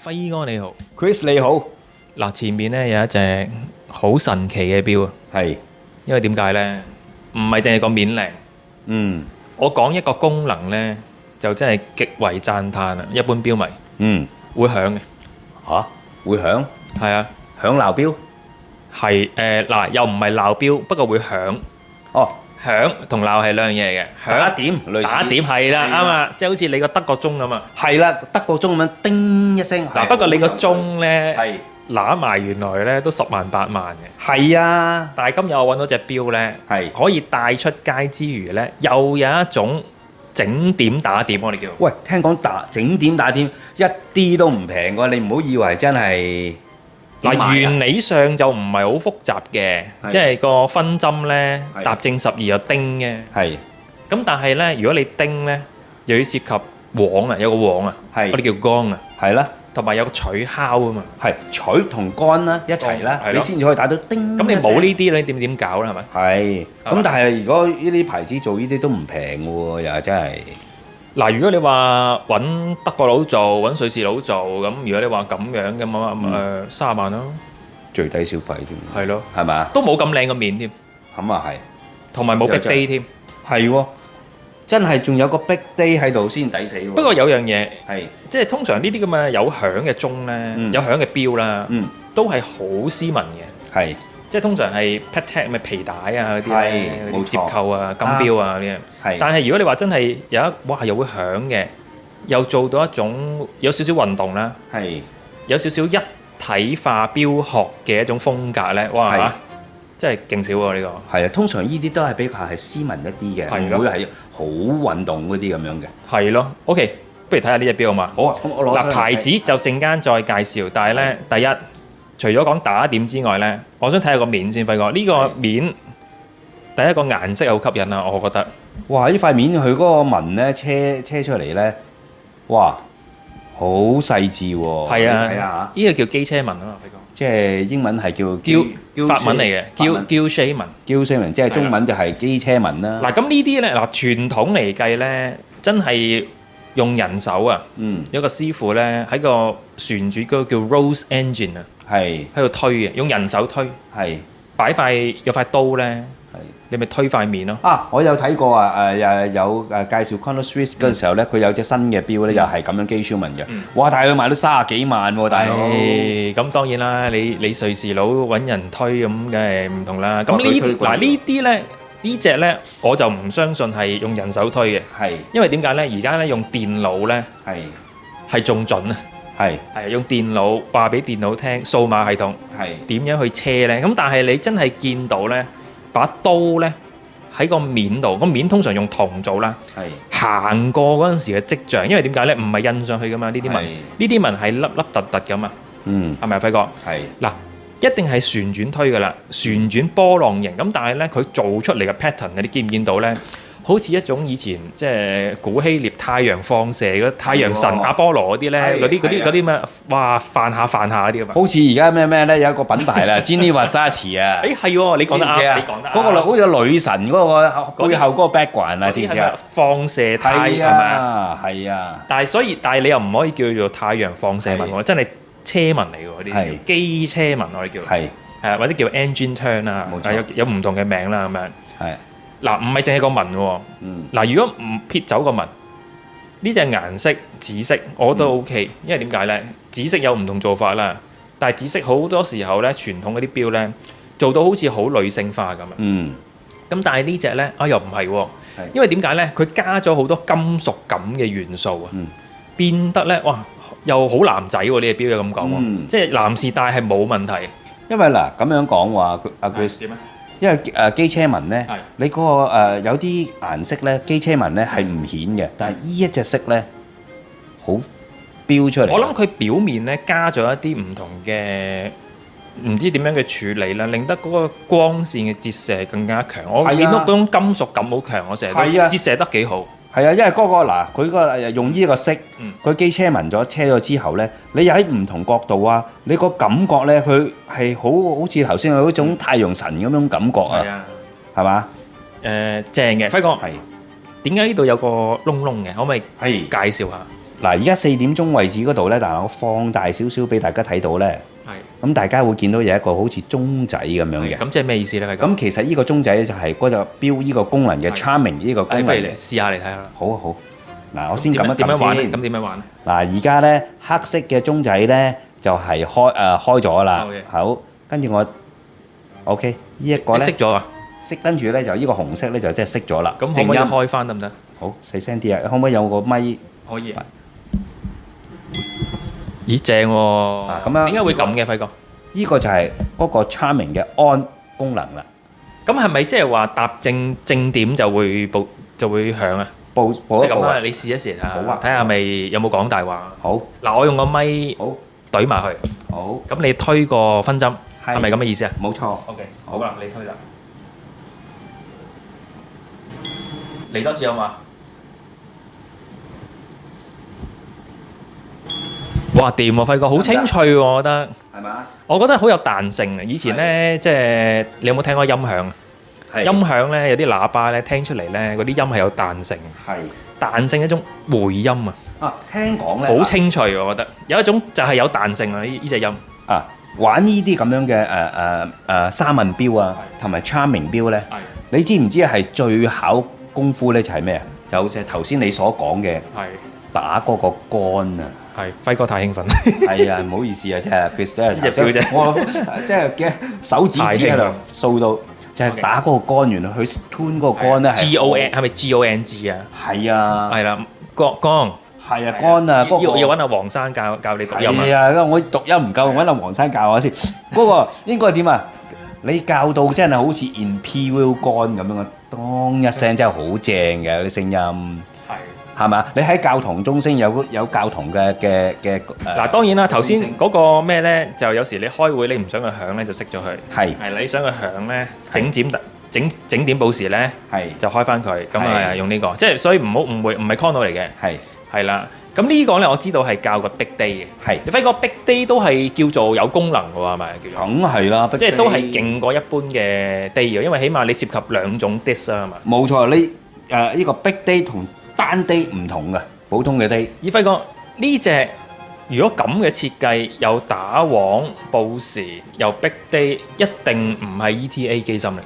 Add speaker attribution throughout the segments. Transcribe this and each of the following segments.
Speaker 1: 輝哥你好，
Speaker 2: Chris 你好，
Speaker 1: 嗱前面咧有一隻好神奇嘅錶啊，
Speaker 2: 係，
Speaker 1: 因為點解呢？唔係淨係個面靚，
Speaker 2: 嗯
Speaker 1: 我講一個功能呢，就真係極為讚歎啊！一般錶迷
Speaker 2: 嗯，
Speaker 1: 會響嘅，
Speaker 2: 嚇會響
Speaker 1: 係啊，
Speaker 2: 響鬧錶，
Speaker 1: 係嗱又唔係鬧錶，不過會響，
Speaker 2: 哦
Speaker 1: 響同鬧係兩樣嘢嘅，響
Speaker 2: 打點類似
Speaker 1: 打點係啦，
Speaker 2: 係啦
Speaker 1: 啱啊，即係好似你個德國鐘咁啊。
Speaker 2: 係啦，德國鐘咁樣叮一聲，
Speaker 1: 嗱不過你個鐘呢，
Speaker 2: 係
Speaker 1: 揦埋原來呢都10萬8萬嘅，
Speaker 2: 係啊
Speaker 1: 但係今日我揾到隻錶呢。
Speaker 2: 係，
Speaker 1: 可以帶出街之餘呢，又有一種整點打點，我哋叫
Speaker 2: 喂聽講整點打點一啲都唔平喎，你唔好以為真係點買
Speaker 1: 嗱，
Speaker 2: 啊
Speaker 1: 原理上就唔係好複雜嘅，
Speaker 2: 係
Speaker 1: 即係個分針呢，
Speaker 2: 係
Speaker 1: 踏正12有叮嘅，
Speaker 2: 係
Speaker 1: 咁但係呢，如果你叮呢，又要涉及簧啊，有個簧啊，
Speaker 2: 係
Speaker 1: 我哋叫鋼啊，
Speaker 2: 係啦，
Speaker 1: 同埋有個取敲啊嘛，
Speaker 2: 係錘同杆啦一齊啦
Speaker 1: 係，咯
Speaker 2: 你先至可以打到叮。
Speaker 1: 咁你冇呢啲，你點搞啦？係咪？
Speaker 2: 係，
Speaker 1: 係嘛
Speaker 2: 咁但係如果呢啲牌子做呢啲都唔平喎，又係真係。
Speaker 1: 嗱，如果你話揾德國佬做，揾瑞士佬做，咁如果你話咁樣嘅嘛，30萬咯，
Speaker 2: 最低消費添，
Speaker 1: 係咯，
Speaker 2: 係嘛？
Speaker 1: 都冇咁靚個面添，
Speaker 2: 咁啊係，
Speaker 1: 同埋冇 big
Speaker 2: 有真
Speaker 1: day 添。
Speaker 2: 係喎，真係仲有個 big day 喺度先抵死喎。
Speaker 1: 不過有樣嘢，
Speaker 2: 係，
Speaker 1: 即係通常呢啲咁嘅有響嘅鐘咧，
Speaker 2: 嗯
Speaker 1: 有響嘅錶啦，
Speaker 2: 嗯，
Speaker 1: 都係好斯文嘅，
Speaker 2: 係
Speaker 1: 即係通常係 Patek 咪皮帶啊嗰啲
Speaker 2: 係
Speaker 1: 咧，嗰啲
Speaker 2: 冇錯
Speaker 1: 折扣啊、金錶啊嗰啲。
Speaker 2: 係，
Speaker 1: 但係如果你話真係有一哇又會響嘅，又做到一種有少少運動啦，
Speaker 2: 係
Speaker 1: 有少少一體化錶學嘅一種風格咧，
Speaker 2: 係
Speaker 1: 哇！真係勁少喎呢個。
Speaker 2: 係啊，通常呢啲都係比較係斯文一啲嘅，
Speaker 1: 係咯
Speaker 2: 唔會係好運動嗰啲咁樣嘅。
Speaker 1: 係咯，OK，不如睇下呢隻錶好嘛？
Speaker 2: 好啊，咁我攞出嚟
Speaker 1: 嗱牌子就陣間再介紹，但係咧第一，除咗講打點之外咧，我想睇下個面先，輝哥。呢個面第一個顏色好吸引啊，我覺得。
Speaker 2: 哇！呢塊面佢嗰個紋咧，車出嚟咧，哇，好細緻喎。
Speaker 1: 係啊，
Speaker 2: 睇下
Speaker 1: 呢個叫機車紋啊嘛，輝哥。
Speaker 2: 即係英文係叫
Speaker 1: 叫法文嚟嘅，叫 Shea 紋。
Speaker 2: 嬌聲紋，即係中文就係機車紋啦。
Speaker 1: 嗱咁呢啲咧，嗱傳統嚟計咧，真係用人手啊，
Speaker 2: 嗯，
Speaker 1: 有個師傅咧喺個旋轉嗰個叫 Rose Engine 啊，
Speaker 2: 係
Speaker 1: 喺度推嘅，用人手推，
Speaker 2: 係
Speaker 1: 擺塊有塊刀咧，
Speaker 2: 係。
Speaker 1: 你咪推塊面咯。
Speaker 2: 啊！我有睇過啊，有介紹 Chrono Swiss 嗰陣時候咧，佢有隻新嘅錶咧，又係咁樣機超紋嘅。哇！但係佢賣到30幾萬喎，大佬。
Speaker 1: 咁當然啦，你瑞士佬揾人推咁梗係唔同啦。咁
Speaker 2: 哇佢推過
Speaker 1: 嗱呢啲咧，呢隻咧我就唔相信係用人手推嘅，
Speaker 2: 係
Speaker 1: 因為點解咧？而家咧用電腦咧
Speaker 2: 係
Speaker 1: 係仲準啊，
Speaker 2: 係
Speaker 1: 係用電腦話俾電腦聽數碼系統
Speaker 2: 係
Speaker 1: 點樣去車咧。咁但係你真係見到咧把刀咧喺個面度，個面通常用銅做啦。
Speaker 2: 係
Speaker 1: 行過嗰陣時嘅跡象，因為點解咧？唔係印上去噶嘛，呢啲紋，
Speaker 2: 係
Speaker 1: 呢啲紋係凹凹凸凸噶嘛，
Speaker 2: 嗯
Speaker 1: 係咪啊，輝哥？
Speaker 2: 係
Speaker 1: 嗱，一定係旋轉推噶啦，旋轉波浪形。咁但係咧，佢做出嚟嘅 pattern，你見唔見到咧？好似一種以前即係古希臘太陽放射嗰太陽神
Speaker 2: 係喎
Speaker 1: 阿波羅嗰啲咧，
Speaker 2: 係係啊
Speaker 1: 嗰啲咩？哇，泛下嗰啲啊嘛。
Speaker 2: 好似而家咩咧，有一個品牌啦，Gianni Versace 啊。
Speaker 1: 誒係喎，你講得啱，
Speaker 2: 知唔知啊
Speaker 1: 你講得啱。
Speaker 2: 嗰個好似女神嗰個背後嗰個 background 啊，
Speaker 1: 嗰啲係咪
Speaker 2: 知唔知啊？
Speaker 1: 放射太係咪啊？
Speaker 2: 係啊，
Speaker 1: 但係你又唔可以叫做太陽放射紋喎，真係車紋嚟喎，嗰啲
Speaker 2: 係
Speaker 1: 叫機車紋我哋叫，
Speaker 2: 係
Speaker 1: 或者叫 engine turn 啊
Speaker 2: 冇，錯
Speaker 1: 有唔同嘅名啦咁樣。
Speaker 2: 係
Speaker 1: 嗱，唔係淨係個紋喎，
Speaker 2: 嗯
Speaker 1: 嗱，如果唔撇走個紋，呢隻顏色紫色我覺得 OK，因為點解咧？紫色有唔同做法啦，但係紫色好多時候咧，傳統嗰啲錶咧做到好似好女性化咁啊。
Speaker 2: 嗯
Speaker 1: 咁但係呢只咧又唔係喎
Speaker 2: 係，
Speaker 1: 因為點解咧？佢加咗好多金屬感嘅元素啊，
Speaker 2: 嗯
Speaker 1: 變得咧哇又好男仔喎！呢隻錶又咁講喎，
Speaker 2: 嗯
Speaker 1: 即係男士戴係冇問題。
Speaker 2: 因為嗱咁樣講話，阿佢
Speaker 1: 點啊？
Speaker 2: 因為機車紋咧
Speaker 1: 係，
Speaker 2: 你嗰個有啲顏色咧，機車紋咧係唔顯嘅，但係呢一隻色咧好標出嚟。
Speaker 1: 我諗佢表面咧加咗一啲唔同嘅唔知點樣嘅處理啦，令得嗰個光線嘅折射更加強。我
Speaker 2: 係啊
Speaker 1: 見到嗰種金屬感好強，我成日都
Speaker 2: 係啊
Speaker 1: 折射得幾好。
Speaker 2: 係啊，因為嗰個嗱，佢個用呢個色
Speaker 1: 嗯，
Speaker 2: 佢機車紋咗車咗之後咧，你又喺唔同角度啊，你個感覺咧，佢係好似頭先嗰種太陽神咁種感覺啊，
Speaker 1: 啊，
Speaker 2: 係嘛？
Speaker 1: 正嘅，輝哥，
Speaker 2: 係
Speaker 1: 點解呢度有個窿窿嘅？可唔可以
Speaker 2: 係
Speaker 1: 介紹下？
Speaker 2: 嗱，而家4點鐘位置嗰度咧，但係我放大少少俾大家睇到咧，
Speaker 1: 係
Speaker 2: 咁大家會見到有一個好似鐘仔咁樣嘅。
Speaker 1: 咁即係咩意思咧？輝哥？
Speaker 2: 咁其實呢個鐘仔就係嗰隻錶呢個功能嘅 Charming 呢個功能嘅。
Speaker 1: 不如嚟試下嚟睇下啦。
Speaker 2: 好啊好。嗱，我先撳一
Speaker 1: 點樣玩咧？
Speaker 2: 撳先。
Speaker 1: 咁點樣玩咧？
Speaker 2: 嗱，而家咧黑色嘅鐘仔咧就係開咗啦。好，跟住我 OK 呢一個咧
Speaker 1: 熄咗啊？
Speaker 2: 熄，跟住咧就呢個紅色咧就即係熄咗啦。
Speaker 1: 咁可唔可以開翻得唔得？
Speaker 2: 好細聲啲啊！可唔可以有個咪？
Speaker 1: 可以。咦，正喎！
Speaker 2: 咁樣
Speaker 1: 點解會咁嘅，輝哥？
Speaker 2: 呢個就係嗰個 Charming 嘅 On 功能啦。
Speaker 1: 咁係咪即係話搭正點就會響啊？
Speaker 2: 報一報啊！
Speaker 1: 你試一試睇下，
Speaker 2: 好啊，
Speaker 1: 睇下咪有冇講大話。
Speaker 2: 好。
Speaker 1: 嗱，我用個咪
Speaker 2: 好
Speaker 1: 懟埋去。
Speaker 2: 好。
Speaker 1: 咁你推個分針，係咪咁嘅意思啊？
Speaker 2: 冇錯。
Speaker 1: OK，好啦，你推啦。嚟多次好嘛？哇，掂喎，輝哥，好清脆喎，我覺得。
Speaker 2: 係嘛？
Speaker 1: 我覺得好有彈性啊！以前咧，即係你有冇聽過音響？音響咧有啲喇叭咧聽出嚟咧，嗰啲音係有彈性。係。彈性一種回音啊！
Speaker 2: 啊，聽講咧。
Speaker 1: 好清脆喎，我覺得。有一種就係有彈性啊！呢隻音。
Speaker 2: 啊，玩呢啲咁樣嘅三問錶啊，同埋 Charming 錶咧，你知唔知係最考功夫咧？就係咩啊？就好似頭先你所講嘅，打嗰個杆啊！
Speaker 1: 係輝哥太興奮。
Speaker 2: 係啊，唔好意思啊，真係其實
Speaker 1: 呢隻錶啫，
Speaker 2: 我即係嘅手指指喺度掃到，就係打嗰個杆，原來佢 tune 嗰個杆咧係
Speaker 1: GON 係咪 GONG 啊？
Speaker 2: 係啊，
Speaker 1: 係啦，杆。
Speaker 2: 係啊，杆啊，
Speaker 1: 要揾阿黃生教你讀音啊。
Speaker 2: 係啊，我讀音唔夠，揾阿黃生教我先。嗰個應該點啊？你教到真係好似 Imperial 杆咁樣啊，當一聲真係好正嘅啲聲音。係嘛？你喺教堂鐘聲有教堂嘅
Speaker 1: 嗱，當然啦，頭先嗰個咩咧，就有時你開會你唔想佢響咧，就熄咗佢。係你想佢響咧，整點報時咧，就開翻佢。咁啊，用呢個，即係所以唔好誤會，唔係 Cono 嚟嘅。係啦。咁呢個咧，我知道係教個 Big Day 嘅。你發覺 Big Day 都係叫做有功能嘅喎，係咪叫做？
Speaker 2: 梗係啦，
Speaker 1: 即係都係勁過一般嘅 Day 嘅，因為起碼你涉及兩種 Disc 啊嘛。
Speaker 2: 冇錯，你呢個 Big Day 同單 day 唔同嘅，普通嘅 day。
Speaker 1: 而輝哥呢隻如果咁嘅設計，又打黃報時，又 Big Day，一定唔係 ETA 機芯嚟嘅。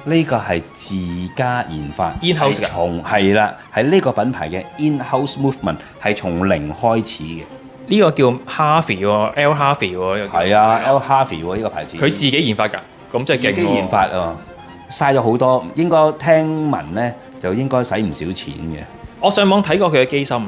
Speaker 2: 呢個係自家研發
Speaker 1: ，in-house
Speaker 2: 嘅，係啦，係呢個品牌嘅 in-house movement 係從零開始嘅。
Speaker 1: 呢個叫 Harvey 喎，L Harvey 喎，
Speaker 2: 係啊 ，L Harvey 喎呢個牌子。
Speaker 1: 佢自己研發㗎，咁即係勁喎。
Speaker 2: 自己研發啊，嘥咗好多，應該聽聞咧就應該使唔少錢嘅。
Speaker 1: 我上網睇過佢嘅機芯，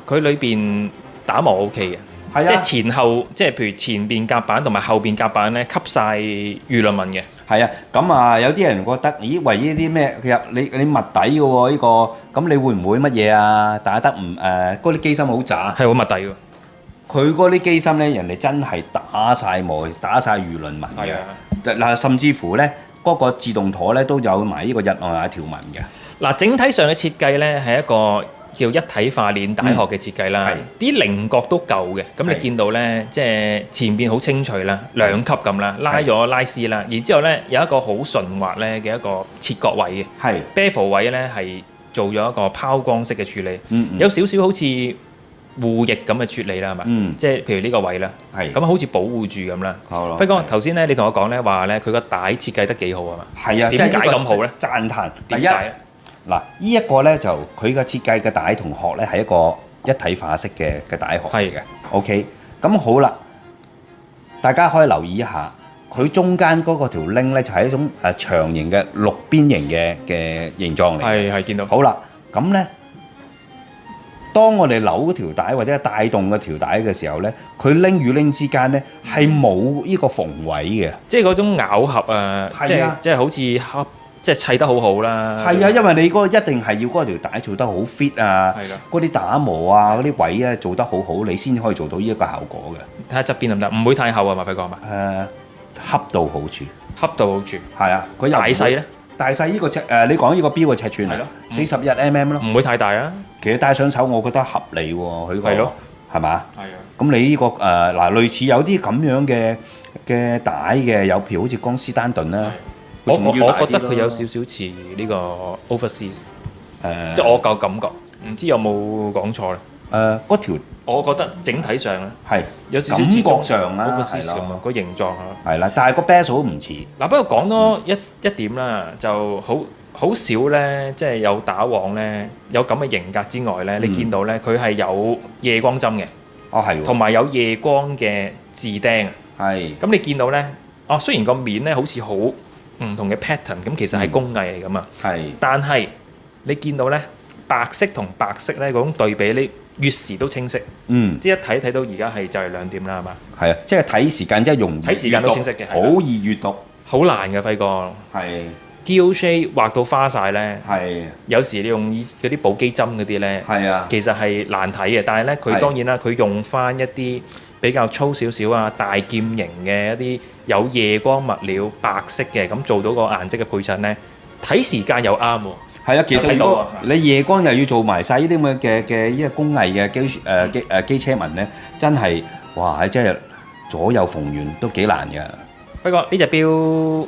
Speaker 1: 佢裏邊打磨 OK 嘅，即係前後，即係譬如前邊夾板同埋後邊夾板咧，吸晒輿論紋嘅。
Speaker 2: 係啊，咁啊有啲人覺得，咦為呢啲咩？其實你密底嘅喎呢個，咁你會唔會乜嘢啊？打得唔嗰啲機芯好渣，
Speaker 1: 係好密底㗎。
Speaker 2: 佢嗰啲機芯咧，人哋真係打晒磨、打晒輿論紋嘅。嗱，甚至乎咧嗰個自動舵咧都有埋呢個日內瓦條紋嘅。
Speaker 1: 嗱，整體上嘅設計咧係一個叫一體化鏈帶殼嘅設計啦，啲稜角都舊嘅，咁你見到咧，即係前邊好清脆啦，兩級咁啦，拉咗拉絲啦，然之後咧有一個好順滑咧嘅一個切割位嘅，bevel 位咧係做咗一個拋光式嘅處理，有少少好似護翼咁嘅處理啦，係嘛？即係譬如呢個位啦，咁好似保護住咁啦。輝哥頭先咧，你同我講咧話咧，佢個帶設計得幾好啊嘛？
Speaker 2: 係啊，
Speaker 1: 點解咁好咧？
Speaker 2: 讚歎。
Speaker 1: 點解？
Speaker 2: 嗱，呢一個咧就佢嘅設計嘅帶同殼咧係一個一體化式嘅帶殼嚟嘅。OK， 咁好啦，大家可以留意一下，佢中間嗰個條 link 咧就係一種長形嘅六邊形嘅形狀嚟。
Speaker 1: 係見到。
Speaker 2: 好啦，咁咧，當我哋扭條帶或者帶動嗰條帶嘅時候咧，佢拎與拎之間咧係冇呢個縫位嘅。
Speaker 1: 即係嗰種咬合啊，即係好似即係砌得好好啦。
Speaker 2: 係啊，因為你嗰個一定係要嗰條帶做得好 fit 啊，嗰啲打磨啊，嗰啲位啊做得好好，你先可以做到呢一個效果嘅。
Speaker 1: 睇下側邊得唔得？唔會太厚啊嘛，輝哥係嘛？
Speaker 2: 恰到好處。
Speaker 1: 恰到好處。係啊，
Speaker 2: 佢
Speaker 1: 大細咧？
Speaker 2: 大細呢個尺你講呢個錶嘅尺寸係咯，41mm 咯。
Speaker 1: 唔會太大啊。
Speaker 2: 其實戴上手我覺得合理喎，佢個係嘛？係啊。咁你呢個嗱類似有啲咁樣嘅帶嘅，有譬如好似江詩丹頓啦。
Speaker 1: 我覺得佢有少少似呢個 Overseas，即係我個感覺，唔知有冇講錯咧？
Speaker 2: 嗰條
Speaker 1: 我覺得整體上咧
Speaker 2: 係
Speaker 1: 有少少
Speaker 2: 感覺
Speaker 1: 似中
Speaker 2: 上啦，
Speaker 1: Overseas
Speaker 2: 係咯，
Speaker 1: 咁啊個形狀啊。
Speaker 2: 係啦，但係個 Bezel 唔似，
Speaker 1: 嗱，不過講多一點啦，就好少咧，即係有打網咧，有咁嘅型格之外咧，你見到咧佢係有夜光針嘅，
Speaker 2: 哦係喎，
Speaker 1: 同埋有夜光嘅字釘啊。
Speaker 2: 係
Speaker 1: 咁你見到咧，雖然個面咧好似好唔同嘅 pattern，咁其實係工藝嚟噶嘛。
Speaker 2: 係
Speaker 1: 但係你見到咧白色同白色咧嗰種對比，你越時都清晰。即係一睇到而家係就係2點啦，係嘛？
Speaker 2: 係啊，即係睇時間真係容易
Speaker 1: 睇時間都清晰嘅，
Speaker 2: 好易閱讀，
Speaker 1: 好難嘅輝哥。
Speaker 2: 係
Speaker 1: Gill shade 畫到花晒咧，
Speaker 2: 係
Speaker 1: 有時你用嗰啲補機針嗰啲咧，
Speaker 2: 係啊，
Speaker 1: 其實係難睇嘅。但係咧，佢當然啦，佢用翻一啲比較粗少少啊、大劍型嘅一啲有夜光物料白色嘅，咁做到個顏色嘅配襯咧，睇時間又啱喎。
Speaker 2: 係啊，其實如果
Speaker 1: 有睇到啊
Speaker 2: 你夜光又要做埋晒呢啲咁嘅呢個工藝嘅機車紋咧，真係哇！真係左右逢源都幾難㗎。
Speaker 1: 不過呢隻錶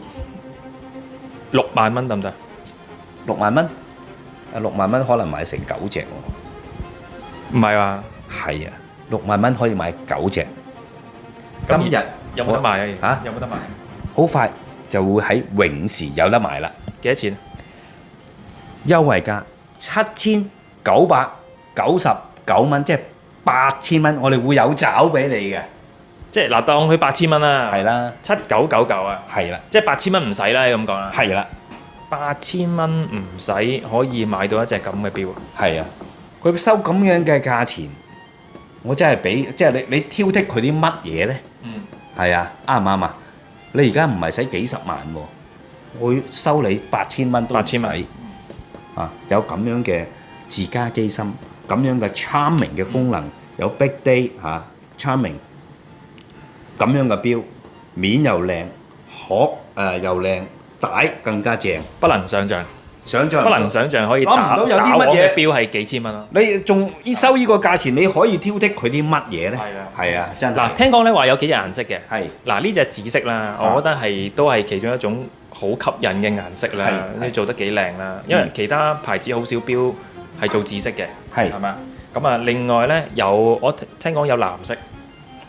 Speaker 1: 6萬蚊得唔得
Speaker 2: ？6萬蚊，6萬蚊可能買成9隻喎。
Speaker 1: 唔係話
Speaker 2: 係啊，6萬蚊可以買9隻。
Speaker 1: 咁
Speaker 2: 今日
Speaker 1: 有冇得賣啊？
Speaker 2: 嚇
Speaker 1: 有冇得賣？
Speaker 2: 好快就會喺永時有得賣啦。
Speaker 1: 幾多錢？
Speaker 2: 優惠價7999蚊，即係8000蚊，我哋會有找俾你嘅。
Speaker 1: 即係嗱，當佢8000蚊啦，
Speaker 2: 係啦，
Speaker 1: 7999啊，
Speaker 2: 係啦，
Speaker 1: 即係8000蚊唔使啦，咁講啦。
Speaker 2: 係啦，
Speaker 1: 8000蚊唔使可以買到一隻咁嘅錶啊！
Speaker 2: 係啊，佢收咁樣嘅價錢，我真係俾即係你挑剔佢啲乜嘢咧？係啊，啱唔啱啊？你而家唔係使幾十萬喎，我會收你8000蚊都唔使
Speaker 1: 8000蚊
Speaker 2: 啊！有咁樣嘅自家機芯，咁樣嘅 charming 嘅功能，有 big day 嚇 charming 咁樣嘅錶，面又靚，殼又靚，帶更加正，
Speaker 1: 不能想像，
Speaker 2: 想像
Speaker 1: 不能想像可以
Speaker 2: 諗唔
Speaker 1: 打
Speaker 2: 到有啲乜嘢
Speaker 1: 打王嘅錶係幾千蚊咯。
Speaker 2: 你仲收呢個價錢，你可以挑剔佢啲乜嘢咧？
Speaker 1: 係啊，
Speaker 2: 係啊，真係。
Speaker 1: 嗱，聽講咧話有幾隻顏色嘅。
Speaker 2: 係
Speaker 1: 嗱，呢隻紫色啦，我覺得都係其中一種好吸引嘅顏色啦，
Speaker 2: 係
Speaker 1: 你做得幾靚啦。因為其他牌子好少錶係做紫色嘅，
Speaker 2: 係
Speaker 1: 係咪啊？咁啊，另外咧我聽講有藍色，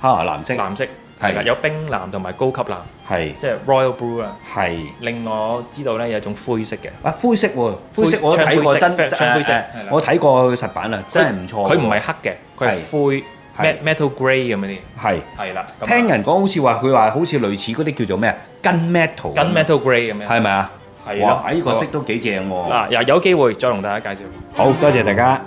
Speaker 2: 藍色
Speaker 1: 藍色係啦，有冰藍同埋高級藍，
Speaker 2: 係
Speaker 1: 即係 Royal Blue 啦。
Speaker 2: 係
Speaker 1: 另外我知道咧有一種灰色嘅，
Speaker 2: 灰色喎，灰色我都睇過真
Speaker 1: 槍灰色，
Speaker 2: 我睇過實版啦，真係唔錯。
Speaker 1: 佢唔係黑嘅，佢係灰 metal grey 咁嗰啲。係啦，
Speaker 2: 聽人講好似話佢話好似類似嗰啲叫做咩啊，gun metal
Speaker 1: grey 咁樣。
Speaker 2: 係咪啊？
Speaker 1: 係
Speaker 2: 哇！呢個色都幾正喎。
Speaker 1: 嗱，有機會再同大家介紹。
Speaker 2: 好多謝大家。